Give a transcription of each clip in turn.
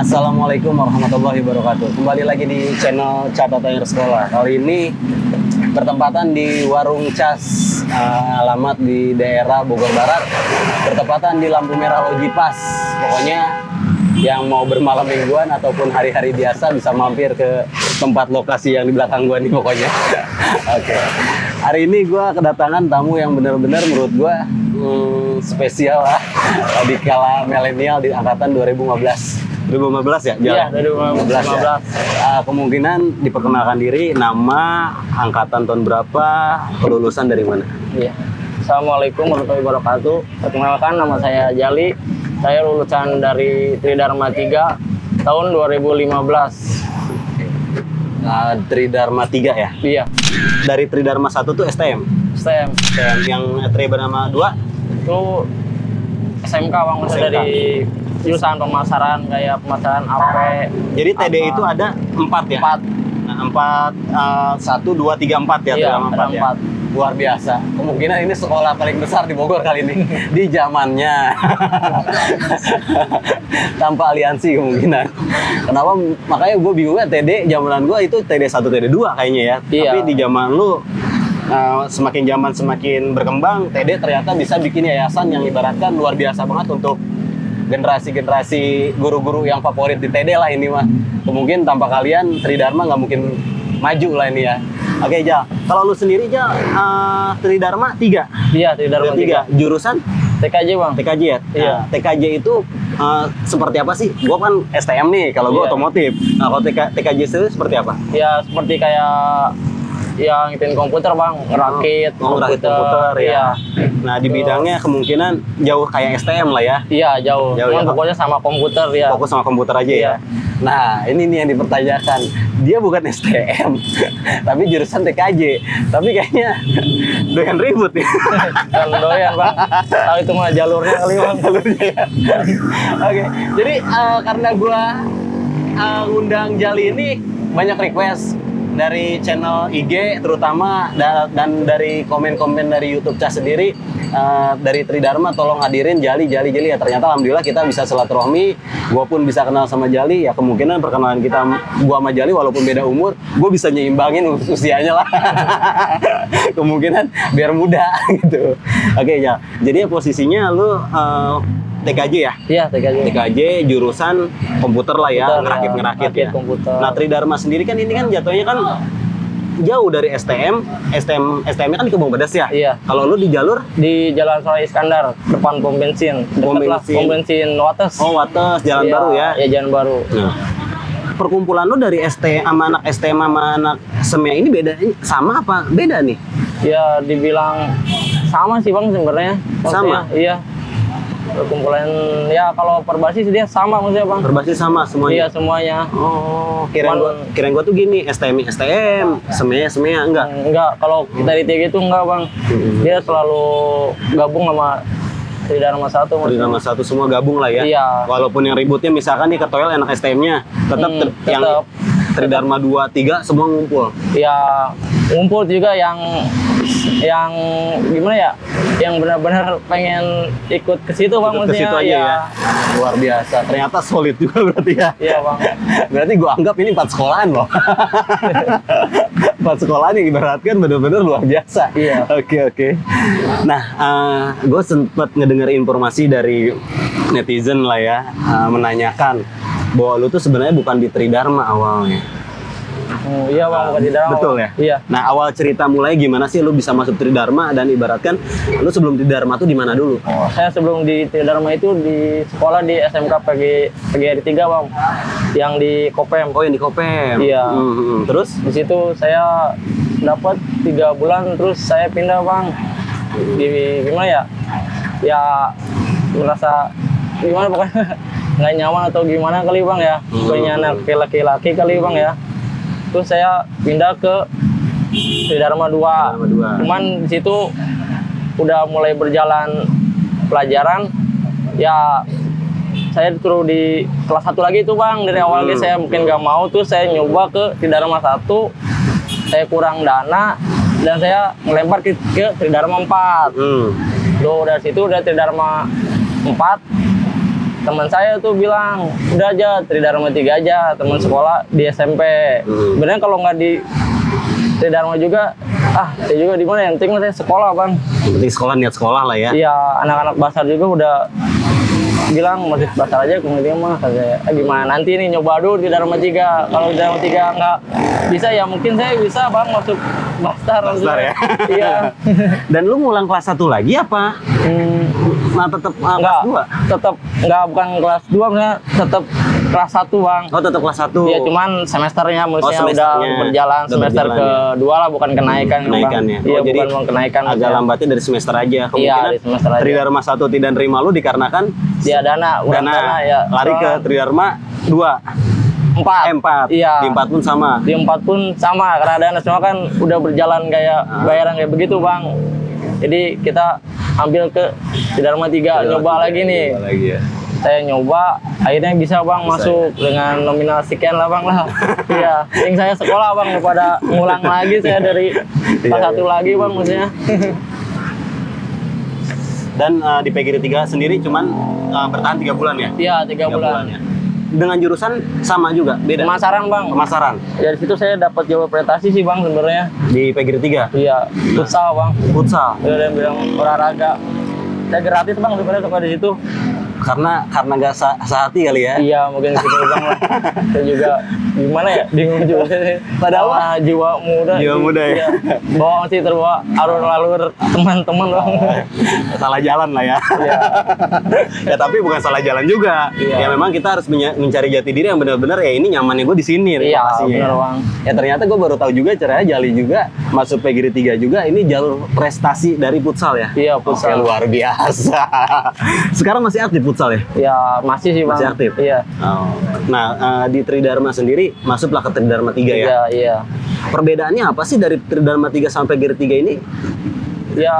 Assalamualaikum warahmatullahi wabarakatuh. Kembali lagi di channel Catatan Sekolah. Kali ini bertempatan di Warung Cas, alamat di daerah Bogor Barat. Bertempatan di lampu merah Loji Pas. Pokoknya yang mau bermalam mingguan ataupun hari-hari biasa bisa mampir ke tempat lokasi yang di belakang gua nih pokoknya. Oke. Hari ini gua kedatangan tamu yang benar-benar menurut gua spesial lah di kala milenial di angkatan 2015 ya? Iya, 2015 ya. Kemungkinan diperkenalkan diri, nama, angkatan tahun berapa, kelulusan dari mana? Iya. Assalamualaikum warahmatullahi wabarakatuh. Perkenalkan, nama saya Jali. Saya lulusan dari Tridharma 3 tahun 2015. Tridharma 3 ya? Iya. Dari Tridharma 1 tuh STM? STM. Yang Tridharma 2? Itu SMK Bang, SMK. dari jurusan pemasaran, kayak pemasaran AP. Jadi TD itu ada 4 ya? 4. Nah, 4, 1, 2, 3, 4 ya? Iya, Tridharma ada 4 ya? 4. Luar biasa. Kemungkinan ini sekolah paling besar di Bogor kali ini. Di zamannya. Tanpa aliansi kemungkinan. Kenapa? Makanya gue bingungnya TD, zamanan gue itu TD 1, TD 2 kayaknya ya. Iya. Tapi di zaman lu, semakin zaman semakin berkembang, TD ternyata bisa bikin yayasan yang ibaratkan luar biasa banget untuk generasi-generasi guru-guru yang favorit di TD lah ini mah. Kemungkinan tanpa kalian Tridharma nggak mungkin maju lah ini ya. Oke, Jal. Kalau lu sendiri, Jal, Tridharma 3? Iya, Tridharma 3. Jurusan? TKJ Bang. TKJ ya? Iya. Nah, TKJ itu seperti apa sih? Gua kan STM nih, kalau gua Iya. otomotif. Nah, kalau TKJ itu seperti apa? Ya, seperti kayak yang ngikutin komputer Bang, ngerakit Ngerakit komputer ya. Iya. Nah, di bidangnya kemungkinan jauh kayak STM lah ya. Iya, jauh. Jauh Cuman ya, pokoknya sama komputer ya. Fokus sama komputer aja Iya. ya. Nah, ini nih yang dipertanyakan. Dia bukan STM, tapi jurusan TKJ. Tapi kayaknya doyan ribut ya. Kan doyan Bang. Tahu itu mah jalurnya kali Bang. Jalurnya ya. Oke, jadi karena gua ngundang Jali ini banyak request dari channel IG terutama dan dari komen-komen dari YouTube Cas sendiri, dari Tridharma tolong hadirin Jali ya. Ternyata alhamdulillah kita bisa silaturahmi, gua pun bisa kenal sama Jali ya. Kemungkinan perkenalan kita gua sama Jali walaupun beda umur, gua bisa nyimbangin usianya lah. Kemungkinan biar muda gitu. Oke, Jal. Jadi posisinya lu TKJ ya? Iya, TKJ jurusan komputer lah ya, Komputer, ngerakit ya. ya. Komputer. Nah, Tridharma sendiri kan ini kan jatuhnya kan jauh dari STM-nya kan di Kebun Pedas ya? Iya. Kalau lu di jalur? Di Jalan Soleh Iskandar, depan pom bensin. Pom Deket lah, bensin. pom bensin Wates. Oh, Wates, Jalan Iya, Baru ya? Iya, Jalan Baru. Nah, perkumpulan lu dari sama anak STM sama anak SEMIA ini beda, sama apa? Beda nih? Ya, dibilang sama sih Bang sebenarnya. Maksudnya, Sama? Iya. Perkumpulan ya kalau perbasis dia sama maksudnya Bang. Berbasis sama semuanya? Iya, semuanya. Oh, kirain gua tuh gini, STM, SEMIA enggak? Enggak, kalau kita di TG itu enggak Bang. Dia selalu gabung sama Tridharma 1 maksudnya. Tridharma 1 semua gabung lah ya? Iya. Walaupun yang ributnya misalkan nih ke Toel anak STM-nya, tetap yang Tridharma 2, 3 semua ngumpul? Ya, ngumpul juga yang gimana ya? Yang benar-benar pengen ikut ke situ Bang, Ke situ aja ya. Luar biasa. Ternyata solid juga berarti ya. Iya Bang. Berarti gua anggap ini 4 sekolahan loh. 4 sekolahan yang ibaratkan benar-benar luar biasa. Iya. Oke. Nah, gue sempat ngedengar informasi dari netizen lah ya, menanyakan bahwa lu tuh sebenarnya bukan di Tridharma awalnya. Iya Bang, bukan Tridharma. Betul ya? Iya. Nah, awal cerita mulai gimana sih lu bisa masuk Tridharma, dan ibaratkan lu sebelum Tridharma tuh di mana dulu? Saya sebelum di Tridharma itu di sekolah di SMK PGRI 3 Bang, yang di Kopem. Oh, yang di Kopem. Iya. Terus Di situ saya dapat 3 bulan, terus saya pindah Bang. Gimana ya? Ya merasa gimana pokoknya nggak nyaman atau gimana kali Bang ya. Punya anak laki-laki kali Bang ya. Terus saya pindah ke Tridharma 2. Cuman di situ udah mulai berjalan pelajaran, ya saya disuruh di kelas 1 lagi itu Bang. Dari awal saya mungkin nggak mau, tuh saya nyoba ke Tridharma 1, saya kurang dana dan saya melempar ke Tridharma 4. Loh, dari situ udah Tridharma 4 teman saya tuh bilang udah aja Tridharma 3 aja, teman sekolah di SMP. Sebenarnya kalau nggak di Tridharma juga, saya juga di mana, yang penting saya sekolah bang. Yang penting sekolah, niat sekolah lah ya. Iya, anak-anak Basar juga udah bilang masih Basar aja, kemudian mah saya gimana nanti nih nyoba dulu di Dharma 3. Kalau di Dharma 3 nggak bisa ya mungkin saya bisa bang masuk Basar. Basar ya. Iya. Dan lu ngulang kelas 1 lagi apa? Nah tetap kelas 2? Tetap nggak, bukan kelas 2, maksudnya tetap kelas 1 bang. Oh tetap kelas 1. Iya, cuman semesternya maksudnya udah semesternya. berjalan, semester kedua lah, bukan kenaikan. Kenaikannya. Iya, jadi bukan kenaikan. agak lambatnya dari semester aja. Iya, Kemungkinan dari semester aja. Tridharma 1 tidak nerima lu dikarenakan Dia dana ya. lari ke Tridharma 2. 4. Di Iya. 4 pun sama. Di 4 pun sama, karena dana semua kan udah berjalan kayak bayaran kayak begitu bang. Jadi kita ambil ke Tridharma 3, nyoba lagi nih. Nyoba lagi ya. Saya nyoba, akhirnya bisa bang masuk dengan nominal sekian lah bang lah. Iya, yang saya sekolah bang daripada ngulang lagi saya dari kelas 1 lagi bang maksudnya. Dan di PGRI 3 sendiri cuman bertahan 3 bulan ya? Iya, 3 bulan. Ya. Dengan jurusan sama juga, beda? Pemasaran bang. Pemasaran. Dari situ saya dapat jalur prestasi sih bang sebenarnya. Di PGRI 3? Iya, futsal bang. Futsal. Ada yang bilang olahraga. Saya gratis bang sebenarnya suka di situ. Karena nggak sehati kali ya? Iya, mungkin gitu bang lah. Saya juga gimana ya, bingung juga. Padahal jiwa muda. Jiwa muda ya? Iya. Bawa masih terbawa alur-alur teman-teman bang. Salah jalan lah ya. Iya. Ya tapi bukan salah jalan juga. Ya Iya. memang kita harus mencari jati diri yang benar-benar ya ini nyamannya gue di sini. Iya, lokasinya. benar bang. Ya ternyata gue baru tahu juga caranya Jali juga masuk PGRI 3 juga ini jalur prestasi dari futsal ya. Iya, Oke, futsal. luar biasa. Sekarang masih aktif futsal ya? Ya masih sih bang. Masih aktif? Iya. Oh. Nah, di Tridharma sendiri masuklah ke Tridharma 3 ya? Iya. Perbedaannya apa sih dari Tridharma 3 sampai PGRI 3 ini? Ya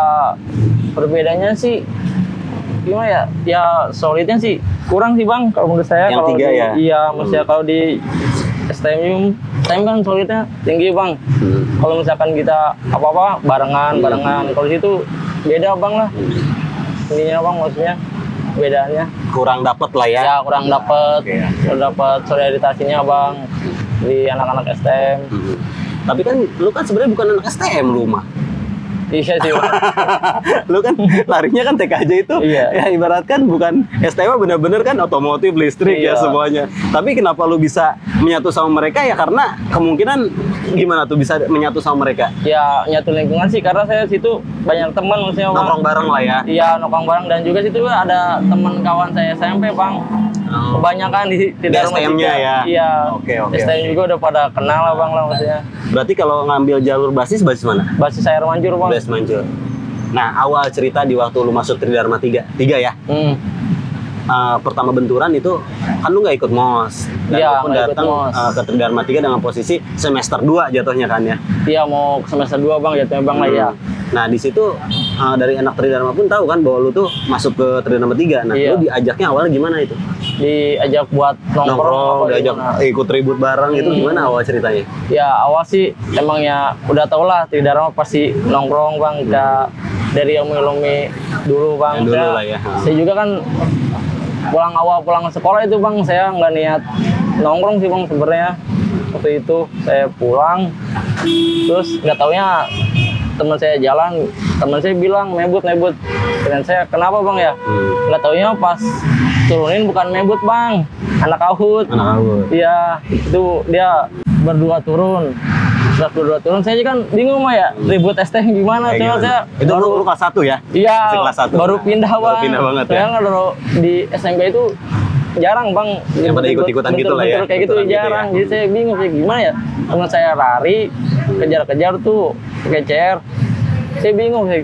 perbedaannya sih gimana ya? Ya solidnya sih kurang sih bang kalau menurut saya. Yang Kalau 3 ya? Iya, maksudnya kalau di STM kan solidnya tinggi bang. Kalau misalkan kita apa-apa barengan. Kalau di situ beda bang lah. Ininya bang maksudnya bedaannya. Kurang dapet lah ya? Ya kurang dapet. Oke. Kurang dapet solidaritasnya bang di anak-anak STM. Tapi kan lu kan sebenarnya bukan anak STM lu mah. Iya sih bang. Lu kan larinya kan TKJ itu Iya. ya ibaratkan bukan STM bener-bener kan otomotif listrik ya Iya. semuanya. Tapi kenapa lu bisa menyatu sama mereka ya karena kemungkinan gimana tuh bisa menyatu sama mereka? Ya nyatu lingkungan sih, karena saya situ banyak teman maksudnya bang. Nongkrong bareng lah ya. Iya, nongkrong bareng, dan juga situ ada teman kawan saya SMP bang. Kebanyakan di Dharma STM-nya 3. ya? Iya. Oke. STM juga udah pada kenal lah bang lah maksudnya. Berarti kalau ngambil jalur basis mana? Basis saya Manjur bang. Basis Mancur. Nah, awal cerita di waktu lu masuk Tridharma 3 ya. Pertama benturan itu kan lu nggak ikut MOS dan Iya, lu pun nggak ikut datang MOS. ke Tridharma 3 dengan posisi semester 2 jatuhnya kan ya. Iya, mau ke semester 2 bang jatuhnya bang lah ya. Nah di situ dari anak Tridharma pun tahu kan bahwa lu tuh masuk ke Tridharma 3. Nah Iya. lu diajaknya awalnya gimana itu? Diajak buat nongkrong, apa diajak gimana? ikut ribut bareng itu gimana awal ceritanya? Ya awal sih emang ya udah tau lah Tridharma pasti nongkrong bang, dari Yomi dulu bang. Yang dulu Saya- lah ya. Saya juga kan pulang sekolah itu bang, saya nggak niat nongkrong sih bang sebenarnya. Waktu itu saya pulang, terus nggak taunya teman saya jalan, teman saya bilang mebut. Dan saya kenapa bang ya? Nggak taunya pas turunin bukan mebut bang, anak ahut. Anak awal. Iya, itu dia berdua turun. Setelah berdua turun, saya kan bingung mah ya, ribut STM gimana? Kayak Cuma gimana? saya Itu lu kelas 1 ya? iya, Masih kelas 1. baru pindah bang. Baru pindah banget ya? Saya kan kalau di SMP itu jarang bang. Yang pada ikut-ikutan gitu lah ya? Betul-betul kayak gitu Ikutan gitu jarang. ya? Jadi saya bingung sih gimana ya. Teman saya lari, kejar-kejar tuh pakai CR. Saya bingung sih.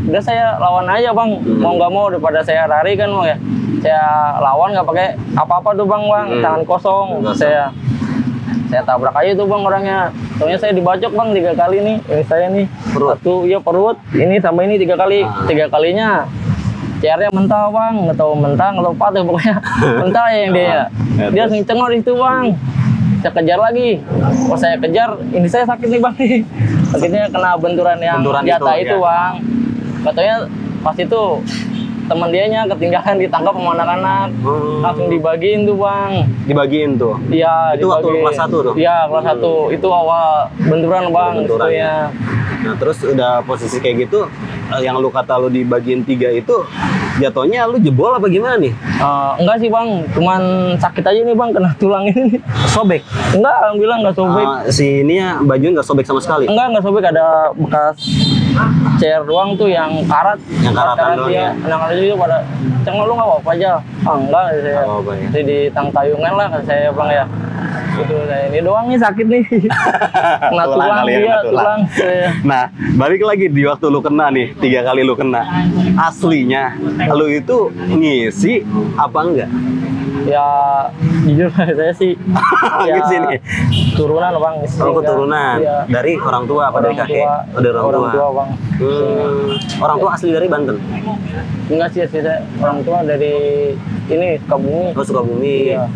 Udah saya lawan aja bang. Mau nggak mau daripada saya lari kan bang ya. Saya lawan nggak pakai apa-apa tuh bang, tangan kosong. Saya tabrak aja tuh bang orangnya. Soalnya saya dibacok bang 3 kali nih. Ini saya nih. Perut? Satu, iya perut. Ini sama ini 3 kali. 3 kalinya CR-nya mentah bang, nggak tahu mentah, nggak tahu patah pokoknya. Mentah ya yang dia. Dia langsung cengor di situ bang. Saya kejar lagi. Pas saya kejar, ini saya sakit nih bang. Sakitnya kena benturan yang Benturan jatah itu, itu ya. bang. Katanya pas itu teman dianya ketinggalan ditangkap sama anak-anak. Langsung dibagiin tuh bang. Dibagiin tuh. Iya. Itu waktu lu kelas 1 tuh. Iya kelas 1 itu awal benturan bang. Benturan, itu ya. Nah terus udah posisi kayak gitu, yang lu kata lu di bagian 3 itu jatuhnya lu jebol apa gimana nih? Enggak sih bang, cuman sakit aja nih bang, kena tulang ini. Sobek? Enggak, alhamdulillah enggak sobek. Si ini ya bajunya nggak sobek sama sekali? Enggak sobek, ada bekas chair doang tuh yang karat. Yang karatan doang ya? Anak-anak itu pada, ceng lu nggak apa-apa aja. Enggak, saya ya. di tayungan lah, saya bang ya. Itu saya ini doang nih sakit nih. Kena tulang dia, tulang. Nah, balik lagi di waktu lu kena nih, 3 kali lu kena. Aslinya, lu itu ngisi apa enggak? Ya, jujur saya sih. Ya, ngisi nih. Turunan bang. Oh, keturunan. Ya. Dari orang tua apa dari kakek? Oh, dari orang tua bang. Orang tua asli dari Banten? Enggak sih, saya orang tua dari ini Sukabumi. Oh, Sukabumi. Iya.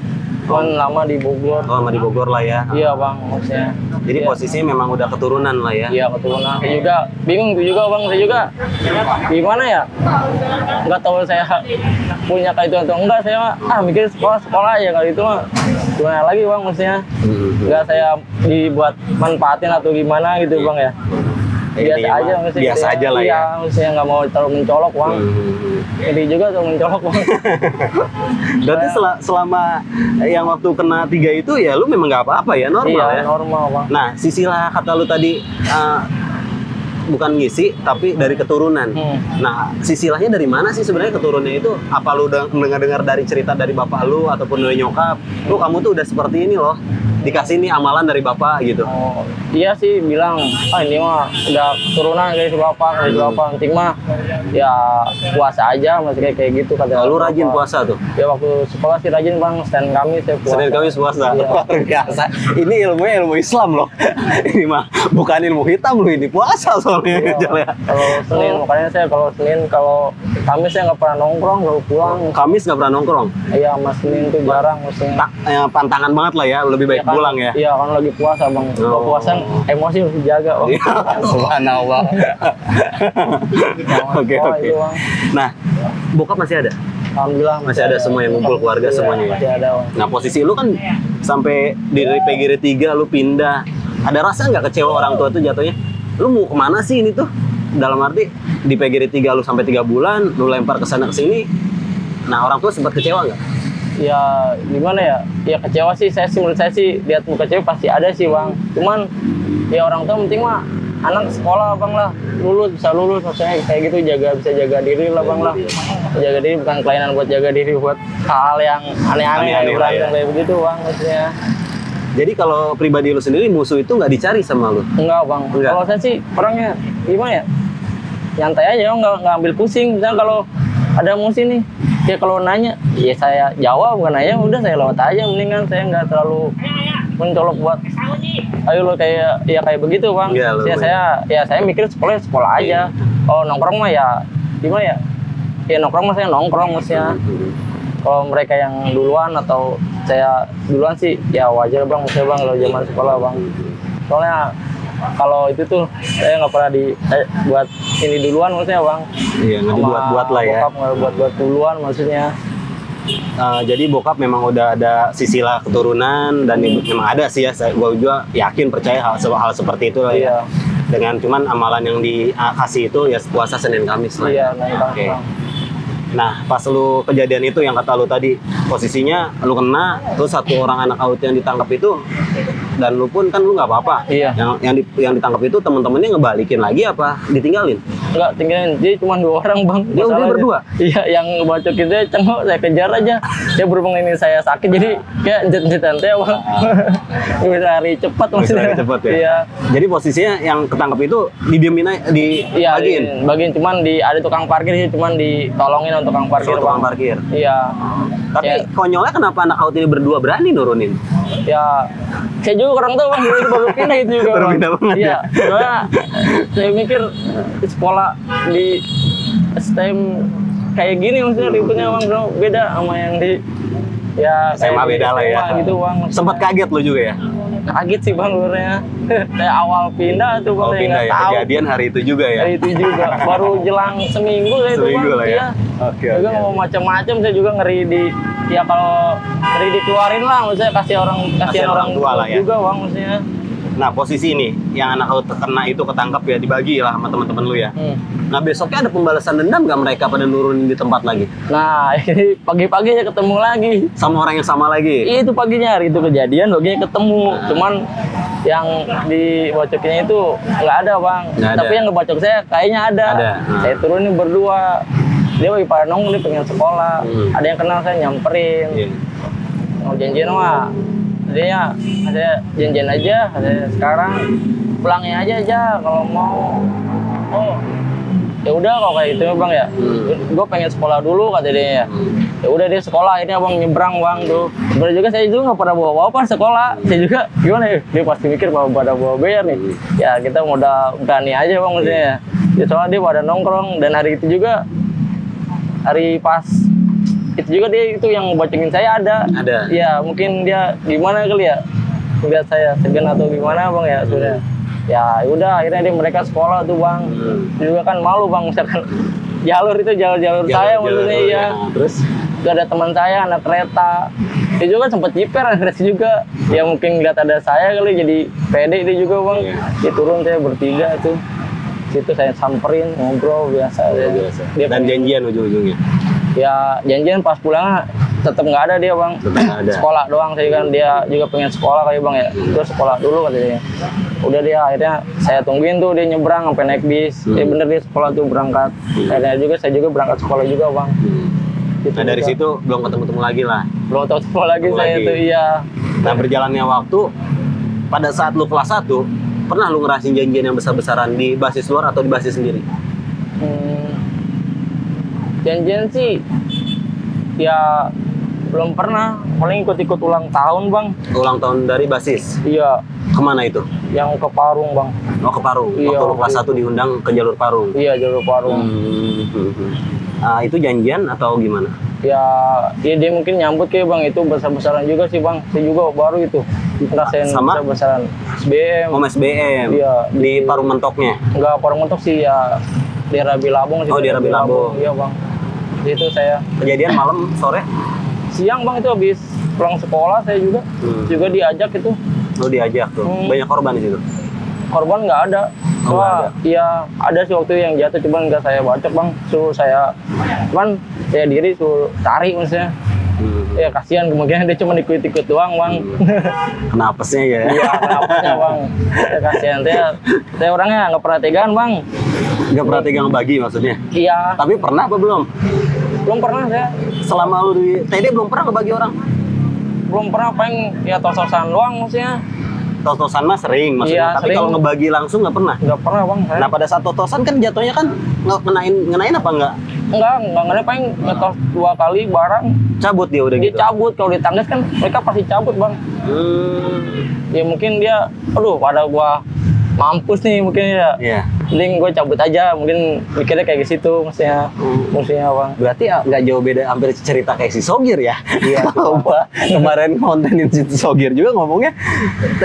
Kan lama di Bogor. Oh, lama di Bogor lah ya. Iya bang, maksudnya. Jadi posisinya memang udah keturunan lah ya. Iya keturunan. Saya juga bingung tuh juga bang. Saya juga gimana ya? Nggak tahu saya punya kayak itu atau enggak. Saya mikir sekolah aja kali itu mah. Gimana lagi bang maksudnya? Nggak saya dibuat manfaatin atau gimana gitu bang ya. Biasa aja maksudnya. Biasa aja lah ya. Iya, maksudnya nggak mau terlalu mencolok bang. Jadi juga terlalu mencolok bang. Berarti selama yang waktu kena 3 itu ya lu memang nggak apa-apa ya, normal ya? Iya, normal bang. Nah, sisilah kata lu tadi bukan ngisi tapi dari keturunan. Nah, sisilahnya dari mana sih sebenarnya keturunannya itu? Apa lu udah mendengar dari cerita dari bapak lu ataupun dari nyokap? Lu kamu tuh udah seperti ini loh. Dikasih nih amalan dari bapak gitu. Oh, iya sih bilang, ini mah udah keturunan dari bapak, nanti mah ya puasa aja masih kayak gitu kata. Lu rajin puasa tuh? Ya waktu sekolah sih rajin bang, Senin Kamis saya puasa. Senin Kamis puasa, iya. Luar biasa. Ini ilmunya ilmu Islam loh. Ini mah bukan ilmu hitam loh, ini puasa soalnya. Iya. Kalau Senin, makanya saya kalau Senin, kalau Kamis saya nggak pernah nongkrong, baru pulang. Kamis nggak pernah nongkrong? Iya, Mas Senin tuh jarang maksudnya. Pantangan banget lah ya, lebih baik pulang ya? Iya, kan lagi puasa bang. Kalau puasa emosi harus dijaga bang. Subhanallah. Oke. Nah, bokap masih ada? Alhamdulillah masih ada semua yang ngumpul keluarga semuanya ya? Masih ada bang. Nah, posisi lu kan sampai dari PGRI 3 lu pindah. Ada rasa nggak kecewa orang tua tuh jatuhnya? Lu mau kemana sih ini tuh? Dalam arti di PGRI 3 lu sampai 3 bulan, lu lempar ke sana ke sini. Nah, orang tua sempat kecewa nggak? Ya gimana ya? Ya kecewa sih, menurut saya sih lihat muka cewek pasti ada sih bang. Cuman ya orang tua penting mah anak sekolah bang lah, bisa lulus maksudnya kayak gitu, bisa jaga diri lah bang lah. Jaga diri bukan kelainan buat jaga diri buat hal yang aneh-aneh kayak begitu bang maksudnya. Jadi kalau pribadi lu sendiri musuh itu nggak dicari sama lu? Enggak bang. Kalau saya sih orangnya gimana ya? Nyantai aja, nggak ambil pusing. Misalnya kalau ada musuh nih, ya kalau nanya, ya saya jawab, bukan nanya, udah saya lewat aja. Mendingan saya nggak terlalu mencolok buat, ayo lo kayak begitu bang. Ya, saya mikir sekolah aja. Oh nongkrong mah ya gimana ya? Ya nongkrong mah saya nongkrong maksudnya. Kalau mereka yang duluan atau saya duluan sih, ya wajar bang, maksudnya bang kalau zaman sekolah bang. Soalnya kalau itu tuh saya nggak pernah buat ini duluan maksudnya bang. Iya, nggak dibuat-buat lah ya. Bokap nggak buat duluan maksudnya. Jadi bokap memang udah ada sisilah keturunan dan memang ada sih ya. Gue juga yakin percaya hal seperti itu lah ya. Iya. Dengan cuman amalan yang dikasih itu ya puasa Senin Kamis lah. Iya, Oke. Nah, pas lu kejadian itu yang kata lu tadi, posisinya lu kena, terus satu orang anak AUT yang ditangkap itu, dan lu pun kan lu nggak apa-apa. Iya. Yang ditangkap itu teman-temannya ngebalikin lagi apa ditinggalin? Enggak, tinggalin. Dia cuma 2 orang bang. Dia udah berdua? Iya, yang ngebacokin saya cengok, saya kejar aja. Dia berhubung ini saya sakit, jadi kayak njit-njitan saya bang. Bisa lari cepat maksudnya. Bisa lari cepat ya? Iya. Jadi posisinya yang ketangkap itu didiemin aja, bagiin, cuman ada tukang parkir sih, cuman ditolongin untuk tukang parkir. Tukang parkir? Iya. Tapi ya. Konyolnya kenapa anak AUT ini berdua berani nurunin? Ya, saya juga kurang tahu bang, baru pindah itu juga. Baru pindah banget ya? Soalnya saya mikir sekolah di STM kayak gini maksudnya ributnya bang, beda sama yang di SMA beda lah ya. Gitu bang. Sempat kaget lo juga ya? kaget sih bang sebenarnya. Saya awal pindah tuh bang, Oh, saya pindah nggak ya. tahu. Kejadian hari itu juga ya. Hari itu juga baru jelang seminggu saya itu bang. Seminggu lah ya. Iya. Oke, Juga oke. mau macam-macam, saya juga ngeri ya kalau ngeri dikeluarin lah, maksudnya kasihan orang tua lah ya. juga bang maksudnya. Nah, posisi ini yang anak lu kena itu ketangkap ya, dibagi lah sama teman-teman lu ya. Nah, besoknya ada pembalasan dendam nggak mereka pada nurunin di tempat lagi? Nah, ini pagi-paginya ketemu lagi. Sama orang yang sama lagi? Itu paginya hari itu kejadian, paginya ketemu. Cuman yang dibocokinnya itu nggak ada bang. Nggak ada. Tapi yang ngebocok saya kayaknya ada. Ada. Saya turunin berdua. Dia lagi pada nongkrong, dia pengen sekolah. Ada yang kenal saya nyamperin. Iya. Mau janjian mah. Dia saya janjian aja. Saya sekarang pulangnya aja kalau mau. Oh, ya udah kalau kayak gitu bang ya. Gue pengen sekolah dulu kata dia ya. Ya udah dia sekolah, ini abang nyebrang bang tuh. Sebenarnya juga saya juga nggak pernah bawa apa sekolah. Saya juga gimana ya? Dia pasti mikir bahwa pada bawa bayar nih. Ya kita modal berani aja bang maksudnya. Ya soalnya dia pada nongkrong dan hari itu juga hari pas itu juga dia itu yang bocokin saya ada. Ada. Ya mungkin dia gimana kali ya, lihat saya segan atau gimana bang ya sudah. Ya udah akhirnya mereka sekolah tuh bang. Dia juga kan malu bang misalkan jalur saya maksudnya ya. Terus? Gak ada teman saya anak kereta. Dia juga sempat jiper anak kereta juga. Ya mungkin lihat ada saya kali jadi pede dia juga bang. Dia turun saya bertiga tuh. Situ saya samperin ngobrol biasa. Dia Dan janjian ujung-ujungnya? Ya janjian pas pulang tetap nggak ada dia bang. Tetap nggak ada. Sekolah doang saya kan, dia juga pengen sekolah kali bang ya. Terus sekolah dulu katanya. Udah dia akhirnya saya tungguin tuh dia nyebrang sampai naik bis. Dia bener dia sekolah tuh berangkat. Akhirnya juga saya juga berangkat sekolah juga bang. Gitu Nah, dari juga. situ belum ketemu-temu lagi lah. Belum tahu lagi Ketemu saya lagi. tuh iya. Nah, berjalannya waktu, pada saat lu kelas 1, pernah lu ngerasin janjian yang besar-besaran di basis luar atau di basis sendiri? Janjian sih ya belum pernah, paling ikut-ikut ulang tahun bang. Ulang tahun dari basis? Iya, Kemana itu? yang ke Parung bang. Oh, ke Parung. Iya, Waktu lu kelas waktu 1 diundang ke jalur Parung. Iya, jalur Parung. Itu janjian atau gimana? Ya dia mungkin nyambut kayak bang, itu besar-besaran juga sih bang. Saya juga baru itu ngerasain Sama? besar-besaran SBM. Om SBM? Iya, Di Parung Mentoknya? Enggak Parung Mentok sih ya, di Rabilabong sih. Oh, di Rabilabong. Iya bang. Di situ saya Kejadian malam, sore? siang bang, itu habis pulang sekolah saya juga diajak itu. Lu diajak tuh? Banyak korban di situ? Korban nggak ada. Oh, nggak ada. Iya ada sih waktu yang jatuh, cuman nggak saya bacok bang. Suruh saya, cuman saya diri suruh cari maksudnya. Ya kasihan, kemungkinan dia cuma ikut-ikut doang bang. Kenapasnya ya? Iya kenapanya bang. Ya kasihan, saya orangnya nggak pernah tegaan bang. Nggak pernah tegang bagi maksudnya? Iya, Tapi pernah apa belum? belum pernah saya. Selama lu di TD belum pernah ngebagi orang? Belum pernah, paling ya tos-tosan doang maksudnya. Tos-tosan mah sering maksudnya, Iya, tapi sering. kalau ngebagi langsung nggak pernah. Nggak pernah bang saya. Nah, pada saat totosan kan jatuhnya kan ngenain apa enggak? Enggak ada, paling ngetos 2 kali barang. Cabut dia udah Dia gitu. cabut, kalau ditangkis kan mereka pasti cabut bang. Ya mungkin dia, aduh pada gua mampus nih mungkin ya. Iya. Mending gue cabut aja, mungkin mikirnya kayak gitu maksudnya. Maksudnya bang. Berarti nggak jauh beda, hampir cerita kayak si Sogir ya. Iya. Wah, kemarin kontenin si Sogir juga ngomongnya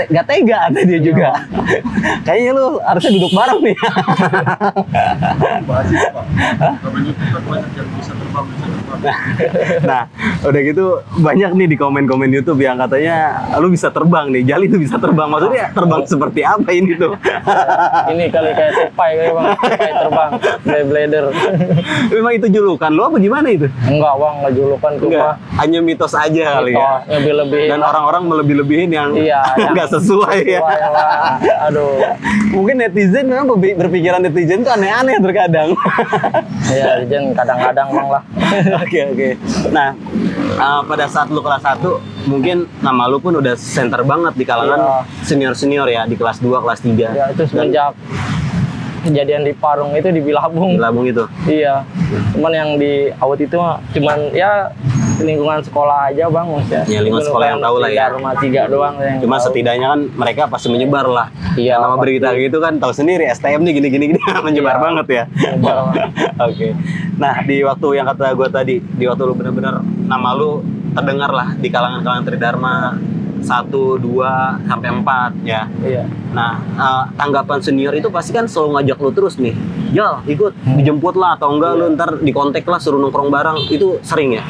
nggak tega ada dia juga. Kayaknya lu harusnya duduk bareng nih. Nah, udah gitu banyak nih di komen-komen YouTube yang katanya lu bisa terbang nih, Jali tuh bisa terbang. Maksudnya terbang seperti apa ini tuh? Ini kali kayak tupai kayak bang, tupai terbang, blader. Memang itu julukan lu apa gimana itu? Enggak bang, nggak julukan tuh Enggak, mah. hanya mitos aja kali ya. Lebih-lebih. Dan orang-orang melebih-lebihin yang Iya, nggak sesuai ya. Aduh. Mungkin netizen memang berpikiran netizen tuh aneh-aneh terkadang. Ya, Jen kadang-kadang bang lah. Oke. Nah, pada saat lu kelas 1, mungkin nama lu pun udah center banget di kalangan senior-senior ya, di kelas 2, kelas 3. Ya itu semenjak kejadian di Parung itu di Bilabong. Di Labung itu. Iya. Cuman yang di Awet itu mah cuman ya lingkungan sekolah aja bang maksudnya. Ya, lingkungan sekolah yang tahu lah ya. Rumah 3 doang yang Cuma tahu. setidaknya kan mereka pasti menyebar lah. Iya, Nama pasti. berita gitu kan tahu sendiri, STM nih gini menyebar Iya, banget ya. menyebar banget. Oke. Nah, di waktu yang kata gue tadi, di waktu lu bener-bener nama lu terdengar lah di kalangan Tridharma 1, 2, sampai 4 ya. Iya. Nah, tanggapan senior itu pasti kan selalu ngajak lu terus nih. Jal, ikut, dijemput lah atau enggak lu ntar dikontak lah suruh nongkrong bareng. Itu sering ya?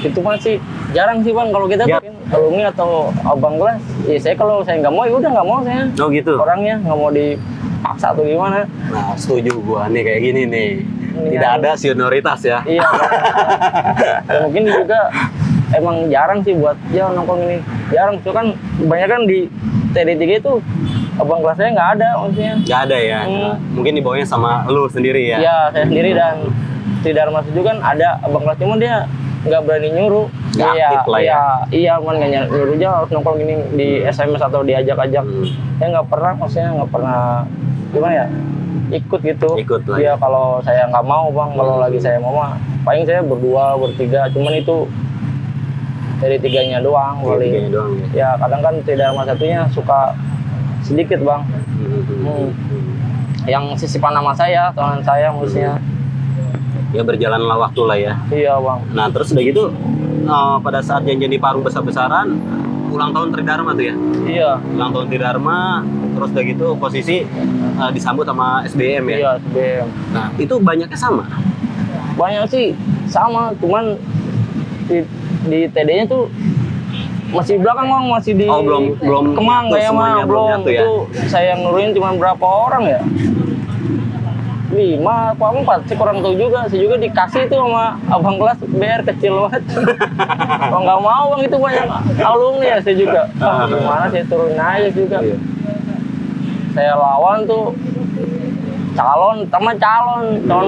Itu masih jarang sih bang, kalau kita Ya. tuh alumni atau abang kelas, ya saya kalau saya nggak mau ya udah nggak mau saya. Oh gitu. Orangnya nggak mau dipaksa atau gimana. Nah, setuju gua nih kayak gini nih. Ini Tidak kan- ada senioritas ya. Iya. Ya, mungkin juga emang jarang sih buat ya nongkrong ini. Jarang tuh kan kebanyakan di TD3 itu abang kelas saya nggak ada maksudnya. Nggak ada ya. Mungkin dibawanya sama lu sendiri ya. Iya, saya sendiri dan di Dharma juga kan ada abang kelas, cuman dia nggak berani nyuruh. Nggak Iya, aktif lah ya. iya, man nggak nyuruh aja harus nongkrong ini di SMS atau diajak-ajak. Saya nggak pernah, maksudnya nggak pernah gimana ya ikut gitu. Ikut lah Iya, ya. kalau saya nggak mau bang, kalau lagi saya mau mah paling saya berdua, bertiga, cuman itu dari tiganya doang paling. Tiganya doang ya. Ya kadang kan tidak Dharma satunya suka sedikit bang. Yang sisipan nama saya, teman saya maksudnya. Ya berjalanlah waktu lah ya. Iya bang. Nah terus udah gitu pada saat janjian di Parung besar-besaran ulang tahun Tridharma tuh ya. Iya. Ulang tahun Tridharma terus udah gitu posisi disambut sama SBM ya. Iya, SBM. Nah itu banyaknya sama. Banyak sih sama, cuman di TD-nya tuh masih belakang bang, masih di Oh, belum Kemang nyatu kayak semuanya, mah belum belum. nyatu ya? Itu saya nurunin cuma berapa orang ya? 5 apa 4, saya kurang tahu juga. Saya juga dikasih tuh sama abang kelas BR kecil banget. Kalau nggak mau bang, itu banyak alumni ya saya juga. Gimana saya turunin aja juga. Iya. Saya lawan tuh calon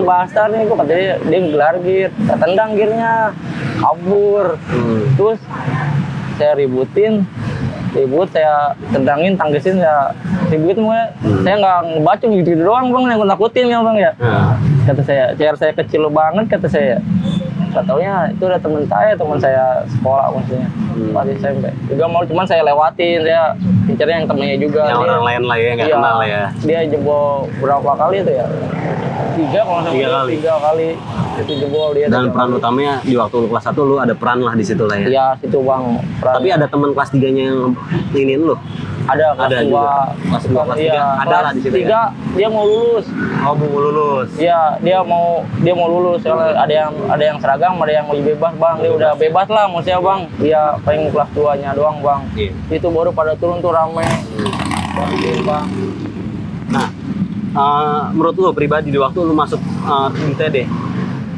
Bastar nih, gua katanya dia gelar gear, ketendang gearnya, kabur. Terus saya ribut, saya tendangin, tanggesin, saya ributin semuanya. Saya nggak ngebacung gitu doang bang, yang nakutin ya bang ya. Kata saya, CR saya kecil banget kata saya. Gak taunya itu udah teman saya sekolah maksudnya. Pas SMP. Juga mau, cuman saya lewatin, saya incernya yang temennya juga. Yang Dia- orang lain lah ya, nggak iya, kenal ya. Dia jebol berapa kali itu ya? 3 kalau nggak Tiga salah. kali. 3 kali itu jebol dia. Dan 3 peran kali. utamanya di waktu lu kelas 1 lu ada peran lah di situ lah ya. Iya situ bang. Peran- Tapi ada teman kelas 3-nya yang inginin lu. ada ada kelas juga. 2, Kelas 2, kelas 3 ada lah di situ ya. 3 dia mau lulus. Oh, mau lulus. Iya, dia mau lulus. Soalnya ada yang seragam, ada yang mau bebas, Bang. Dia udah bebas lah maksudnya, Bang. Dia paling kelas 2-nya doang, Bang. Iya. Itu baru pada turun tuh rame. Bang. Nah, menurut lu pribadi di waktu lu masuk di TD,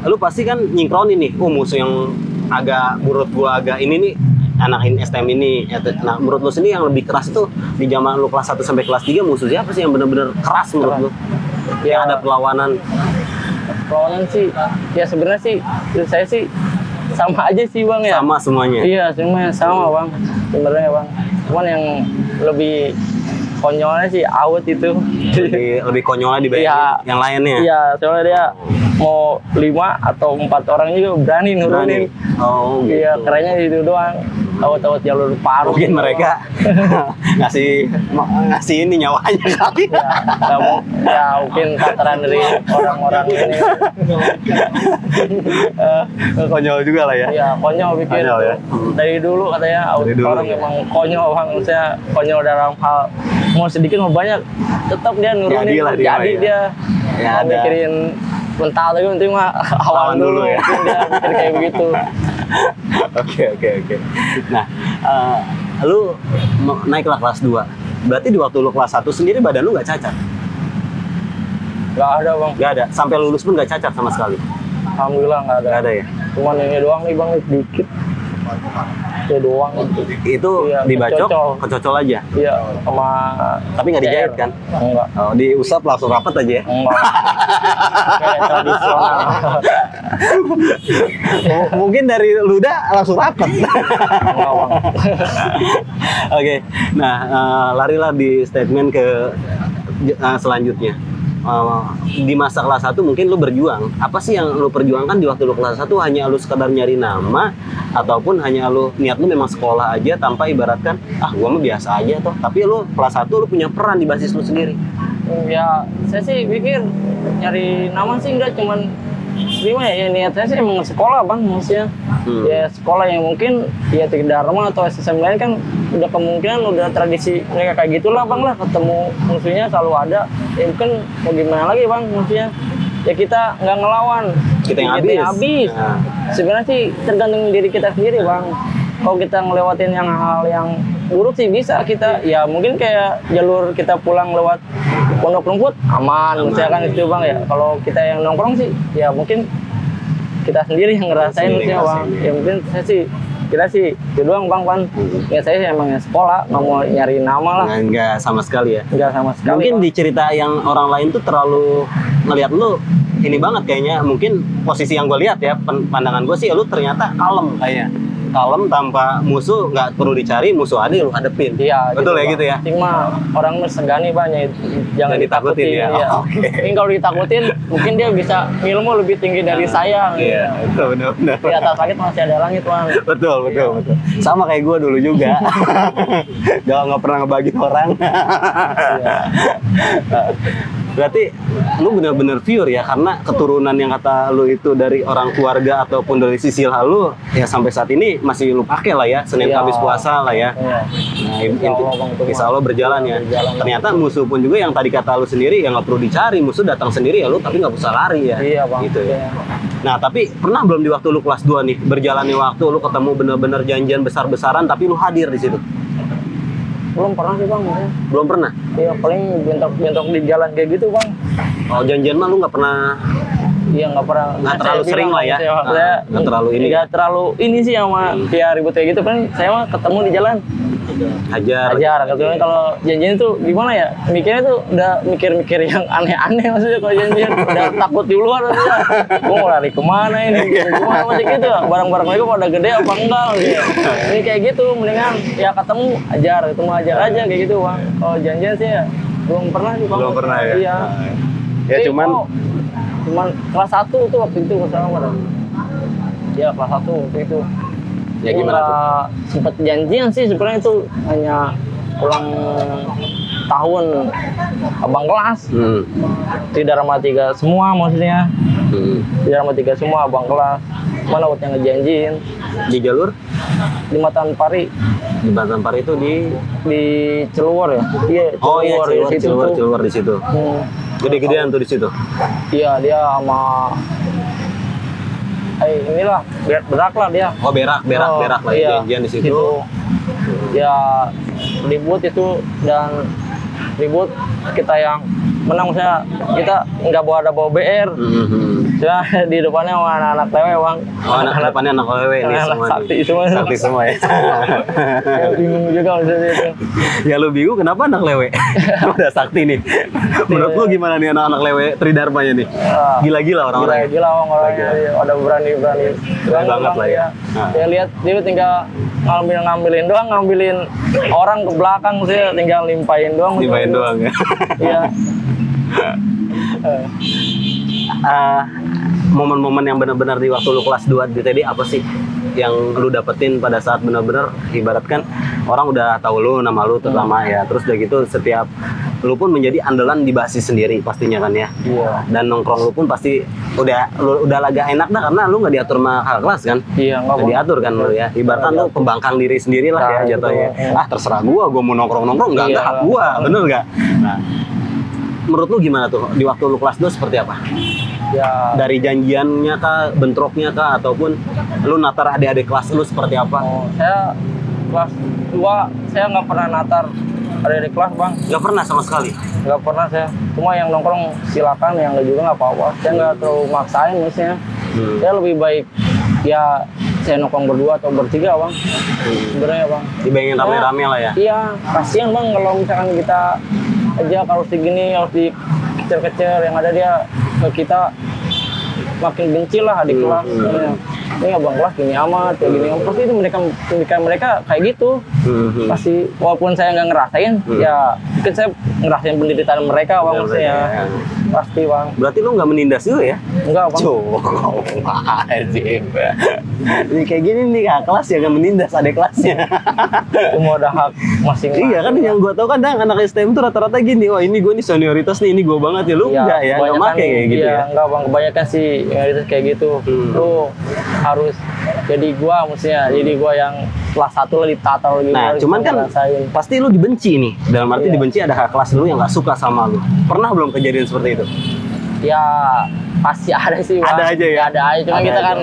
lu pasti kan nyingkronin nih, musuh yang agak menurut gua agak ini nih, anak STM ini. Nah, menurut lu sendiri yang lebih keras itu di zaman lu kelas 1 sampai kelas 3 musuh siapa sih yang benar-benar keras menurut lu? Ya, Yang ada perlawanan. perlawanan sih, ya sebenarnya sih, menurut saya sih sama aja sih, Bang ya. Sama semuanya. Iya, semuanya sama, Bang. Sebenarnya, Bang. Cuman yang lebih konyolnya sih Awet itu. Lebih konyolnya dibanding Iya. yang lainnya. Iya, soalnya dia mau 5 atau 4 orang juga berani nurunin. Oh, gitu. Iya, kerennya itu doang. Awet-awet jalur paruh. Mungkin mereka ngasih ini nyawanya kali. Ya, mungkin tataran dari orang-orang ini. Konyol juga lah ya. Iya, konyol bikin. Konyol ya. Dari dulu katanya Dari dulu, orang ya. emang konyol, Bang. Maksudnya konyol dalam hal mau sedikit mau banyak, tetap dia nurunin. Jadilah dia, Jadi ya. dia Ya, mau ada. mikirin mental tapi penting mah Lawan awan dulu dulu ya. Mungkin dia mikir kayak begitu. Oke. Nah, lu naiklah kelas 2. Berarti di waktu lu kelas 1 sendiri badan lu nggak cacat? Nggak ada, Bang. Nggak ada. Sampai lulus pun nggak cacat sama sekali? Alhamdulillah nggak ada. Nggak ada ya? Cuman ini doang nih, Bang, dikit. Itu doang. Itu Iya, dibacok, kecocol. kecocol aja? Iya, sama Tapi nggak dijahit CR. kan? Enggak. Oh, diusap langsung rapat aja ya? Enggak. Kayak tradisional. Mungkin dari luda langsung rapat. Enggak, Bang. Oke, nah larilah di statement ke selanjutnya. Di masa kelas 1 mungkin lu berjuang. Apa sih yang lu perjuangkan di waktu lu kelas 1? Hanya lu sekedar nyari nama ataupun hanya lu niat lu memang sekolah aja tanpa ibaratkan gua mah biasa aja toh. Tapi lu kelas 1 lu punya peran di basis lu sendiri. Ya, saya sih pikir nyari nama sih enggak, cuman gimana ya, niat saya sih emang sekolah bang, maksudnya ya sekolah yang mungkin ya Tridharma atau SSM lain kan udah kemungkinan udah tradisi mereka kayak gitulah bang lah, ketemu musuhnya selalu ada, ya mungkin mau gimana lagi bang, maksudnya ya kita nggak ngelawan, Kita yang habis. Nah. Sebenarnya sih tergantung diri kita sendiri bang. Kalau kita ngelewatin yang hal yang buruk sih bisa kita, ya mungkin kayak jalur kita pulang lewat Pondok Rumput aman. Misalkan itu bang ya. Kalau kita yang nongkrong sih, ya mungkin kita sendiri yang ngerasain maksudnya bang. Ya mungkin kita sih itu doang bang kan. Ya saya sih emang sekolah, nggak mau nyari nama lah. Nggak sama sekali ya. Nggak sama sekali. Mungkin bang. di cerita yang orang lain tuh terlalu ngelihat lu ini banget kayaknya. Mungkin posisi yang gue lihat ya, pandangan gue sih lu ternyata kalem kayaknya. Kalem tanpa musuh, nggak perlu dicari, musuh ada lu hadepin. Iya, betul gitu, ya bang. gitu ya. Cuma orang segani banyak, jangan ditakutin ya. Iya. Ini kalau ditakutin, mungkin dia bisa ilmu lebih tinggi dari saya. Iya, betul benar. Di atas langit masih ada langit bang. Betul. Sama kayak gue dulu juga. Nggak pernah ngebagi orang. Iya. Berarti lu bener-bener pure ya, karena keturunan yang kata lu itu dari orang keluarga ataupun dari sisilah lu ya sampai saat ini masih lu pakai lah ya, Senin Iya. Kamis puasa lah ya. Iya. Nah, Insya insya Allah Allah, Bang, berjalan ya. berjalan. Ternyata musuh pun juga yang tadi kata lu sendiri ya nggak perlu dicari, musuh datang sendiri ya lu, tapi nggak usah lari ya. Iya bang. Gitu ya. Iya. Nah tapi pernah belum di waktu lu kelas 2 nih, berjalannya waktu lu ketemu bener-bener janjian besar-besaran tapi lu hadir di situ? Belum pernah sih bang. Ya. Belum pernah? Iya paling bentok-bentok di jalan kayak gitu bang. Oh janjian mah lu nggak pernah? Iya nggak pernah. Nggak terlalu sering lah ya. Nggak terlalu ini. Nggak terlalu ini sih sama kayak ribut kayak gitu kan. Saya mah ketemu di jalan. Hajar. Kebetulan kalau janjian itu gimana ya? Mikirnya tuh udah mikir-mikir yang aneh-aneh maksudnya kalau janjian udah takut di luar maksudnya. Gue mau lari kemana ini? Gimana macam gitu? Barang-barang mereka pada gede apa enggak? Gitu. Ini kayak gitu, mendingan ya ketemu ajar aja kayak gitu bang. Kalau janjian sih ya belum pernah sih bang. Belum pernah ya? Iya. Ya cuman kelas 1 tuh waktu itu sama. Ya kelas 1 waktu itu. Ya gimana tuh? Sempat janjian sih sebenarnya itu hanya ulang tahun abang kelas. Tridharma 3 semua maksudnya. Tridharma 3 semua abang kelas. Mana waktu yang ngejanjiin Di jalur? di Matan Pari. Di Batan Pari itu Di Ciluwar ya? Iya, Oh iya, Ciluwar Ciluwar di situ. Gede-gedean tuh di situ. Iya, dia sama inilah berak lah dia. Oh berak lah iya, janjian di situ. Ya ribut itu dan ribut kita yang menang, saya kita nggak ada bawa BR. Cuma di depannya sama anak-anak lewe bang. Oh anak depannya anak lewe nih semua. Sakti semua ya. Ya, bingung juga maksudnya itu. Ya lu bingung kenapa anak lewe? Udah sakti nih. Menurut lu gimana nih anak-anak lewe Tridharmanya nih? Gila-gila orang-orang. Gila bang orangnya. Ada berani banget lah ya. Ya lihat dia tinggal ngambilin doang, ngambilin orang ke belakang sih, tinggal limpahin doang. Limpahin doang ya. Iya. Momen-momen yang benar-benar di waktu lu kelas 2 di TD apa sih yang lu dapetin pada saat benar-benar ibaratkan orang udah tahu lu, nama lu terutama ya, terus udah gitu setiap lu pun menjadi andalan di basis sendiri pastinya kan ya. Iya. Dan nongkrong lu pun pasti udah agak enak dah karena lu nggak diatur sama kakak kelas kan. Iya, nggak diatur kan lu ya. Ibaratkan lu pembangkang diri sendiri lah ya jatuhnya. Terserah gua mau nongkrong nggak hak gua, bener nggak? Nah, menurut lu gimana tuh di waktu lu kelas 2 seperti apa? Ya. Dari janjiannya kah, bentroknya kah, ataupun lu natar adik-adik kelas lu seperti apa? Oh, saya kelas 2 saya nggak pernah natar adik-adik kelas bang. Nggak pernah sama sekali? Nggak pernah saya. Cuma yang nongkrong silakan, yang nggak juga nggak apa-apa. Saya nggak terlalu maksain maksudnya. Saya lebih baik ya saya nongkrong berdua atau bertiga bang. Sebenarnya bang. Dibandingin rame-rame lah ya? Iya, kasihan bang kalau misalkan kita aja harus digini, harus dikecer-kecer, yang ada dia ke kita makin benci lah adik kelas. ini abang kelas gini amat, kayak gini amat. Pasti itu mereka kayak gitu. Pasti walaupun saya nggak ngerasain, ya mungkin saya ngerasain penderitaan mereka bang, maksudnya. Pasti bang. Berarti lu nggak menindas dulu ya? Enggak bang. Wajib. Ini kayak gini nih kak kelas ya nggak menindas adik kelasnya. Cuma ada hak masing-masing. Iya kan yang gue tau kan anak STM tuh rata-rata gini, wah ini gue nih senioritas nih, ini gue banget ya. Lu enggak ya, nggak make kayak gitu ya? Enggak bang, kebanyakan sih senioritas kayak gitu. Lu harus jadi gua maksudnya, jadi gua yang kelas 1 lah ditata lagi. Nah cuman kan pasti lu dibenci nih, dalam arti dibenci ada kakak kelas lu yang nggak suka sama lu. Pernah belum kejadian seperti itu? Ya pasti ada sih bang. Ada aja ya? Ada aja, cuma kita kan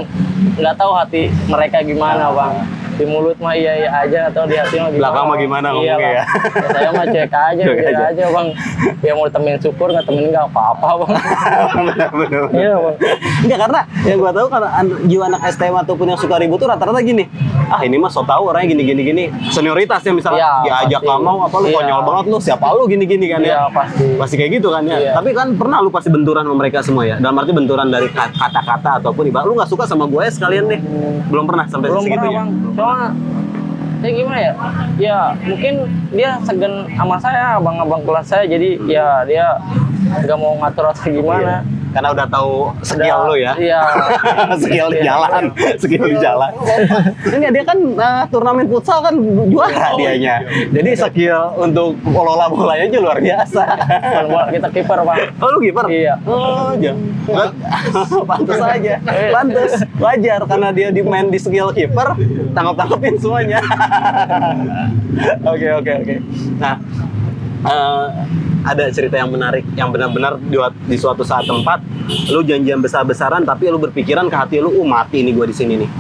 nggak tahu hati mereka gimana bang. Di mulut mah iya aja, atau di hati mah gimana. Belakang mah gimana ngomongnya ya? Saya mah cuek aja, cuek aja bang. Ya mau temen syukur, nggak temen nggak apa-apa bang. Benar. Iya bang. Enggak, karena yang gua tahu karena jiwa anak STM ataupun yang suka ribut tuh rata-rata gini. Ah ini mah so tau orangnya gini. Senioritasnya misalnya diajak kamu apa lu konyol banget lu, siapa lu gini kan ya? Iya pasti. Pasti kayak gitu kan ya. Iya. Tapi kan pernah lu pasti benturan sama mereka semua ya. Dalam arti benturan dari kata-kata ataupun ibarat lu nggak suka sama gue sekalian deh. Belum pernah sampai Belum pernah segitunya. bang. Soalnya ya gimana ya? Ya mungkin dia segen sama saya, abang-abang kelas saya, jadi ya dia nggak mau ngatur atau gimana. Karena udah tahu skill lu ya. Iya. skill di jalan, skill di jalan. Ini dia kan turnamen futsal kan juara dianya. Jadi skill untuk kelola bolanya aja luar biasa. Kita kiper bang. Oh lu kiper? Iya. Oh aja. Pantes aja. Pantes. Wajar karena dia main di skill kiper, tangkap-tangkapin semuanya. Oke. Nah, ada cerita yang menarik yang benar-benar di suatu saat tempat lu janjian besar-besaran tapi lu berpikiran ke hati lu mati nih gua di sini nih.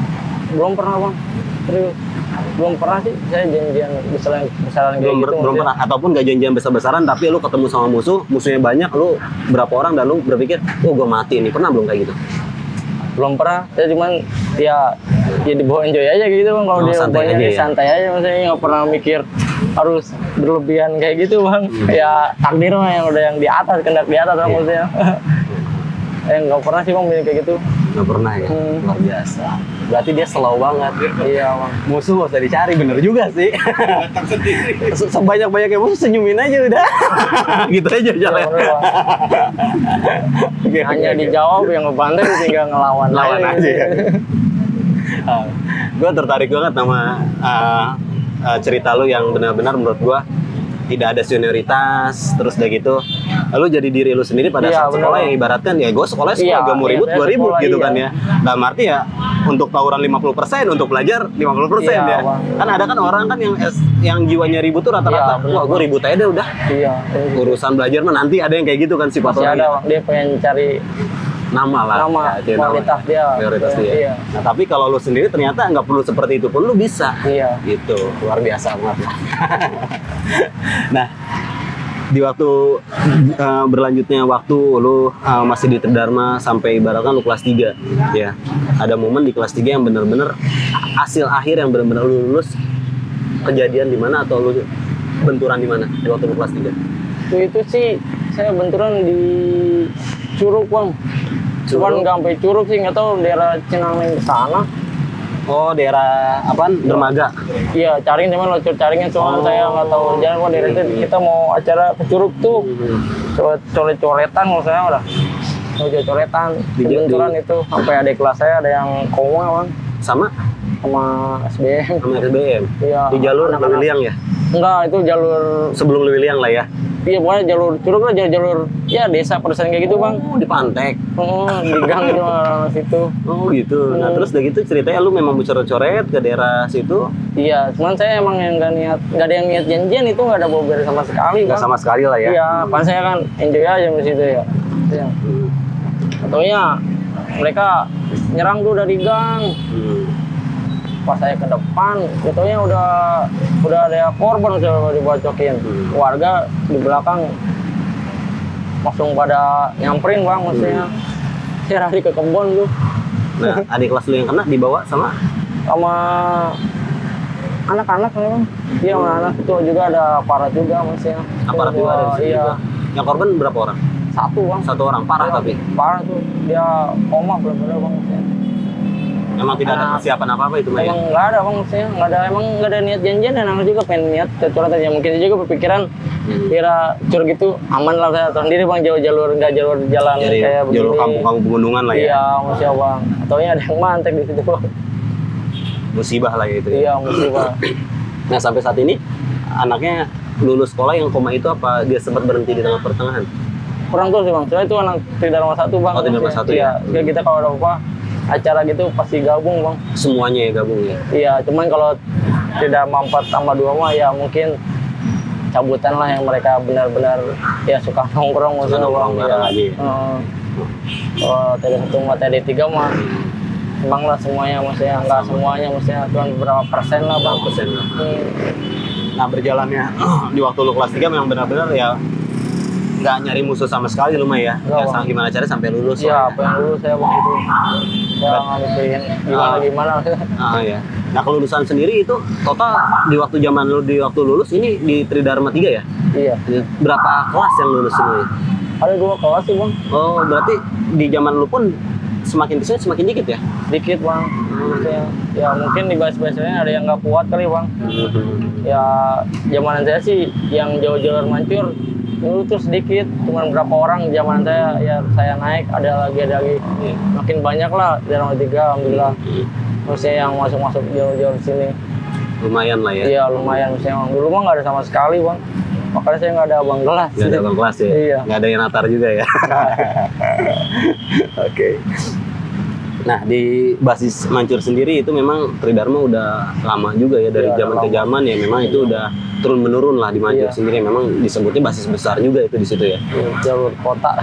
Belum pernah bang, serius belum pernah sih saya janjian besaran kayak gitu. Belum pernah, ataupun gak janjian besar-besaran tapi lu ketemu sama musuhnya banyak, lu berapa orang dan lu berpikir gua mati nih. Pernah belum kayak gitu? Belum pernah, saya cuman ya dibawa enjoy aja gitu bang. Kalau dia santai aja ya? Santai aja, maksudnya nggak pernah mikir harus berlebihan kayak gitu bang. Ya takdir mah yang udah yang di atas, kendak di atas maksudnya. Nggak pernah sih bang kayak gitu. Nggak pernah ya? Luar biasa. Berarti dia slow banget. Iya bang. Musuh nggak usah dicari, bener juga sih. Datang sendiri. Sebanyak-banyaknya musuh senyumin aja udah. Gitu aja jalan. Hanya dijawab yang ngebantai tinggal ngelawan aja. Gue tertarik banget sama cerita lu yang benar-benar menurut gue tidak ada senioritas, terus udah gitu lu jadi diri lu sendiri pada saat sekolah yang ibaratkan ya gue sekolah gak mau ribut gue ribut gitu kan ya. Dalam arti ya untuk tawuran 50%, untuk belajar 50% ya. Kan ada kan orang kan yang jiwanya ribut tuh rata-rata wah gue ribut aja deh udah. Urusan belajar mah nanti ada yang kayak gitu kan sifat orangnya. Dia pengen cari nama lah, kualitas dia. Iya. Nah, tapi kalau lu sendiri ternyata nggak perlu seperti itu pun lu bisa. Iya. Gitu, luar biasa banget. Nah, di waktu berlanjutnya waktu lu masih di Tridharma sampai ibaratkan lu kelas 3 ya. Ada momen di kelas 3 yang benar-benar hasil akhir yang benar-benar lu lulus, kejadian di mana atau lu benturan di mana di waktu lu kelas 3? Itu sih saya benturan di Curug bang. Cuman nggak sampai Curug sih, nggak tahu daerah Cinaneng ke sana. Oh, daerah apaan? Dermaga. Iya, Caring cuman locor Caringnya, cuma saya nggak tahu jalan. Kok daerah itu kita mau acara ke Curug tuh, coret-coretan kalau saya udah mau coretan. Benturan itu sampai adik kelas saya ada yang koma bang. Sama SBM. Sama SBM. Iya. Di jalur Lewiliang ya? Enggak, itu jalur sebelum Lewiliang lah ya. Iya, pokoknya jalur Curug lah, jalur ya desa persen kayak gitu bang. Di Pantek. Di gang itu situ. Oh gitu. Nah terus udah gitu ceritanya lu memang coret-coret ke daerah situ? Iya, cuman saya emang yang nggak ada yang niat janjian, itu nggak ada bober sama sekali bang. Nggak sama sekali lah ya? Iya, pan saya kan enjoy aja di situ ya. Ataunya mereka nyerang tuh dari gang. Pas saya ke depan, itunya udah ada korban sudah dibocokin. Warga di belakang langsung pada nyamperin bang, maksudnya. Saya lari ke kebun tuh. Nah, adik kelas lu yang kena dibawa sama anak-anak memang. Iya, anak-anak itu juga ada aparat juga maksudnya. Aparat juga ada di sini juga. Yang korban berapa orang? Satu bang. Satu orang, parah tapi? Parah tuh, dia koma bener-bener bang maksudnya. Emang tidak ada persiapan apa-apa itu, Maya? Emang nggak ada bang, maksudnya emang nggak ada niat janjian, dan aku juga pengen niat ke curhat aja. Mungkin saya juga berpikiran kira cur gitu aman lah, saya tahu sendiri bang, nggak jalur jalan Jadi kayak begini. jalur kampung-kampung pegunungan lah ya. Iya, masya bang. Atau ada yang mantek di situ bang. Musibah lah ya itu. Iya, musibah. Nah sampai saat ini anaknya lulus sekolah yang koma itu apa dia sempat berhenti di tengah pertengahan? Kurang tuh sih bang, soalnya itu anak Tridharma 1 bang. Oh, Tridharma 1 ya? Iya, kita kalau ada apa acara gitu pasti gabung bang. Semuanya ya gabung ya? Iya, cuman kalau Tridharma 4 tambah 2 mah ya mungkin cabutan lah yang mereka benar-benar ya suka nongkrong maksudnya bang. Bareng aja ya? Kalau TD1 sama TD3 mah emang lah semuanya, maksudnya nggak semuanya, maksudnya cuma beberapa persen lah bang. Persen lah. Nah berjalannya di waktu lu kelas 3 memang benar-benar ya nggak nyari musuh sama sekali lu mah ya? Ya gimana caranya sampai lulus? Iya, apa yang lulus saya bang itu. Ya nggak mikirin gimana. Ya. Nah kelulusan sendiri itu total di waktu zaman lu di waktu lulus ini di Tridharma 3 ya? Iya. Berapa kelas yang lulus semuanya? Ada 2 kelas sih bang. Oh berarti di zaman lu pun semakin kesini semakin dikit ya? Dikit bang. Maksudnya, ya mungkin di bahas-bahasanya ada yang nggak kuat kali bang. Ya zaman saya sih yang jauh-jauh mancur dulu tuh sedikit, cuma berapa orang. Zaman saya ya saya naik ada lagi makin banyak lah di Tridharma 3 alhamdulillah. Maksudnya yang masuk jauh-jauh sini lumayan lah ya? Iya lumayan, maksudnya dulu mah nggak ada sama sekali bang, makanya saya nggak ada abang kelas. Nggak ada abang kelas ya? Iya. Nggak ada yang natar juga ya? Oke. Nah di basis Mancur sendiri itu memang Tridharma udah lama juga ya, dari zaman ke zaman ya, memang itu udah turun menurun lah di Mancur sendiri. Memang disebutnya basis besar juga itu di situ ya. Jalur kota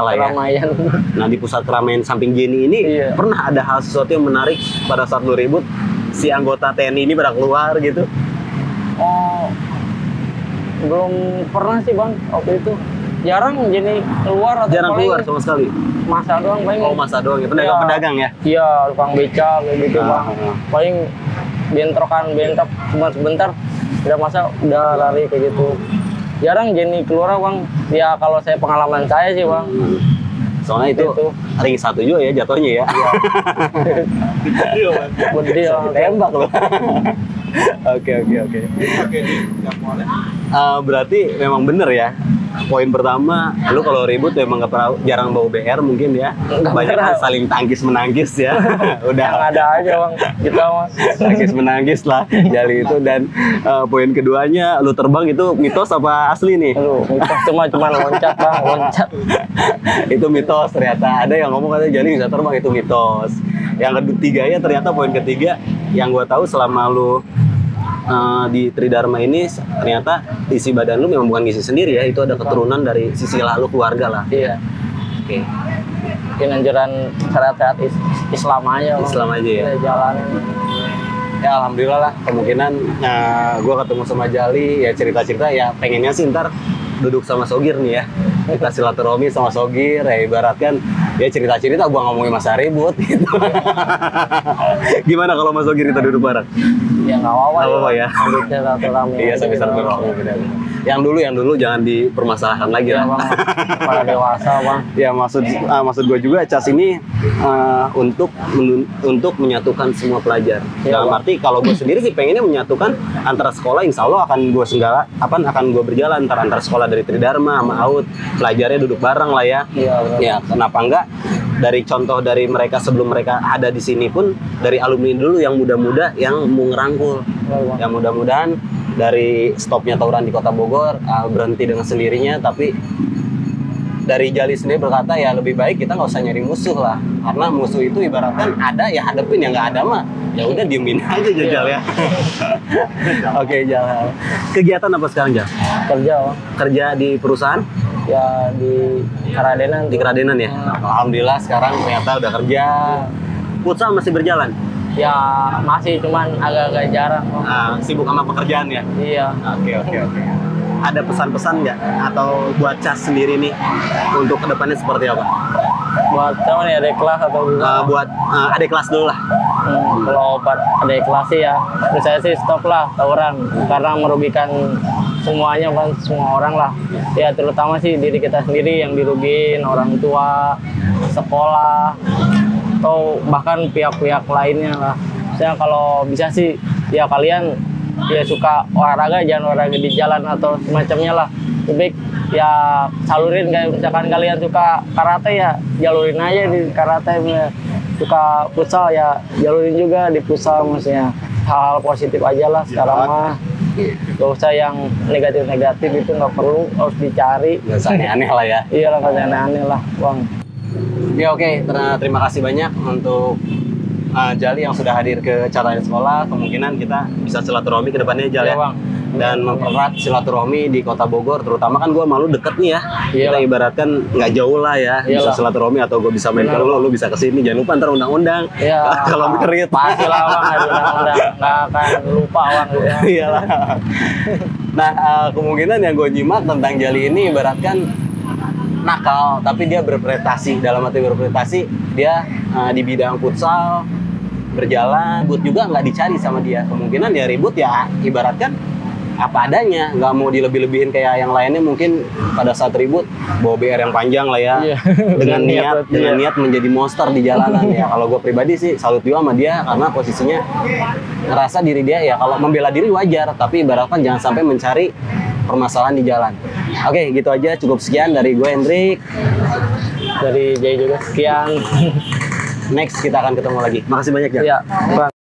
lah ya. Keramaian. Nah di pusat keramaian samping Jenny ini pernah ada hal sesuatu yang menarik pada saat lu ribut si anggota TNI ini pada keluar gitu? Oh belum pernah sih bang waktu itu. Jarang Jenny keluar, atau jarang keluar sama sekali. Masa doang paling. Oh masa doang ya, pedagang ya? Iya, tukang beca kayak gitu bang. Paling bentrok cuma sebentar, udah masa udah lari kayak gitu. Jarang Jenny keluar bang. Ya kalau saya pengalaman saya sih bang. Soalnya itu ring 1 juga ya jatuhnya ya. Iya. Bedil tembak loh. Oke. Berarti memang bener ya. Poin pertama, lu kalau ribut memang jarang bawa BR mungkin ya. Banyak saling tangkis menangkis ya. Udah yang ada aja bang kita mas. Tangkis menangkis lah Jali itu. Dan poin keduanya, lu terbang itu mitos apa asli nih? Mitos, cuma loncat bang, loncat. Itu mitos ternyata. Ada yang ngomong katanya Jali bisa terbang, itu mitos. Yang ketiganya ternyata poin ketiga yang gua tahu selama lu di Tridharma ini ternyata isi badan lu memang bukan gizi sendiri ya, itu ada keturunan dari sisi lalu keluarga lah. Iya. Oke. Mungkin anjuran syariat Islam aja. Islam aja ya. Jalanin. Ya alhamdulillah lah, kemungkinan gue ketemu sama Jali ya, cerita-cerita ya pengennya sih ntar duduk sama Sogir nih ya, kita silaturahmi sama Sogir ya, ibaratkan ya cerita-cerita gua ngomongin masa ribut gitu. Gimana kalau Mas Sogir kita duduk bareng? Ya nggak apa-apa ya. Iya sambil silaturahmi. Yang dulu jangan dipermasalahkan lagi ya, lah. Para dewasa bang. Ya maksud gue juga CAS ini untuk menyatukan semua pelajar. Ya, dalam arti kalau gue sendiri sih pengennya menyatukan antara sekolah, insya Allah akan gue berjalan antara sekolah dari Tridharma sama AUD, pelajarnya duduk bareng lah ya. Ya kenapa enggak? Dari contoh dari mereka sebelum mereka ada di sini pun, dari alumni dulu yang muda-muda yang mau ngerangkul, yang mudah-mudahan dari stopnya tawuran di Kota Bogor berhenti dengan sendirinya. Tapi dari Jali sendiri berkata ya lebih baik kita nggak usah nyari musuh lah, karena musuh itu ibaratkan ada ya hadepin, yang nggak ada mah ya udah diemin aja Jal ya. Oke Jal, kegiatan apa sekarang Jal? Kerja di perusahaan? Ya di Keradenan. Di Keradenan ya? Alhamdulillah sekarang ternyata udah kerja. Futsal masih berjalan? Ya masih, cuman agak-agak jarang. Sibuk sama pekerjaan ya? Iya. Oke. Ada pesan-pesan nggak atau buat CAS sendiri nih untuk kedepannya seperti apa? Buat siapa nih, adik kelas atau gimana? Buat adik kelas dulu lah. Kalau buat adik kelas sih ya, menurut saya sih stop lah tawuran, karena merugikan semuanya kan, semua orang lah. Ya terutama sih diri kita sendiri yang dirugiin, orang tua, sekolah, atau bahkan pihak-pihak lainnya lah. Misalnya kalau bisa sih ya kalian ya suka olahraga jangan olahraga di jalan atau semacamnya lah. Lebih ya salurin, kayak misalkan kalian suka karate ya jalurin aja di karate, suka futsal ya jalurin juga di futsal, maksudnya hal-hal positif aja lah sekarang mah. Gak usah yang negatif-negatif, itu nggak perlu, harus dicari. Nggak usah aneh-aneh lah ya. Iya lah, nggak usah aneh-aneh lah Bang. Ya oke, terima kasih banyak untuk Jali yang sudah hadir ke Catatan Sekolah. Kemungkinan kita bisa silaturahmi ke depannya, Jali Iya, ya. Bang. Dan mempererat silaturahmi di Kota Bogor, terutama kan gue malu deket nih ya. Iya. Kita ibaratkan nggak jauh lah ya, bisa Iyalah. silaturahmi atau gue bisa main ke lu bisa ke sini. Jangan lupa ntar undang-undang. Iya. Kalau mengerit. Pasti lah Bang, ada undang-undang. Nggak akan lupa Bang. Ya. Iyalah. Nah, kemungkinan yang gue nyimak tentang Jali ini ibaratkan nakal, tapi dia berprestasi. Dalam arti berprestasi, dia di bidang futsal berjalan, ribut juga nggak dicari sama dia. Kemungkinan dia ribut ya ibaratkan apa adanya, nggak mau dilebih-lebihin kayak yang lainnya. Mungkin pada saat ribut bawa BR yang panjang lah ya, Iya. dengan Niat, niat menjadi monster di jalanan ya. Kalau gue pribadi sih salut juga sama dia, karena posisinya ngerasa diri dia ya kalau membela diri wajar, tapi ibaratkan jangan sampai mencari permasalahan di jalan. Oke, gitu aja, cukup sekian dari gue Hendrik. Dari Jay juga sekian. Next kita akan ketemu lagi. Makasih banyak ya. Iya Bang.